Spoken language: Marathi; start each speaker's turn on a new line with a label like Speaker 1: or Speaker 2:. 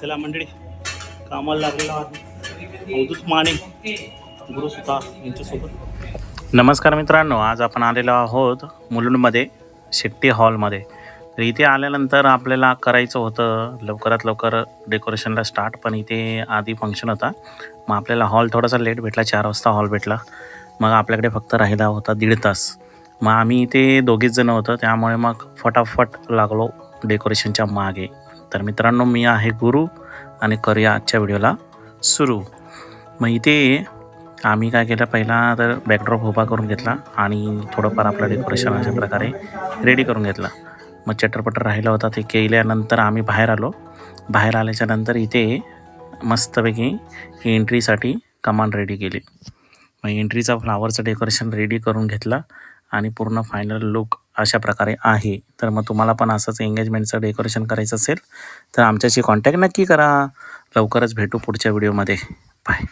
Speaker 1: चला मंडळी, कामाला लागलेला अवधूत माने गुरुसुता यांच्यासोबत. नमस्कार मित्रांनो, आज आपण आलेलो आहोत मुलुंडमध्ये शेट्टी हॉलमध्ये. तर इथे आल्यानंतर आपल्याला करायचं होतं लवकरात लवकर डेकोरेशनला स्टार्ट, पण इथे आधी फंक्शन होता. मग आपल्याला हॉल थोडासा लेट भेटला, 4 वाजता हॉल भेटला. मग आपल्याकडे फक्त राहिला होता 1.5 तास. मग आम्ही इथे दोघीच जण होतो, त्यामुळे मग फटाफट लागलो डेकोरेशनच्या मागे. तर मित्रांनो, मी आहे गुरु आणि करूया आजच्या व्हिडिओला सुरू. मग इथे आम्ही काय केलं, पहिला तर बॅकड्रॉप उभा करून घेतला आणि थोडंफार आपलं डेकोरेशन अशा प्रकारे रेडी करून घेतलं. मग चटरपटर राहिलं होता ते केल्यानंतर आम्ही बाहेर आलो. बाहेर आल्याच्यानंतर इथे मस्तपैकी एंट्रीसाठी कमान रेडी केली. मग एंट्रीचा फ्लावरचं डेकोरेशन रेडी करून घेतलं आणि पूर्ण फायनल लुक अशा प्रकारे आहे. तर मग तुम्हाला पण असंच एंगेजमेंटचं डेकोरेशन करायचं असेल तर आमच्याशी कॉन्टॅक्ट नक्की करा. लवकरच भेटू पुढच्या व्हिडिओमध्ये. बाय.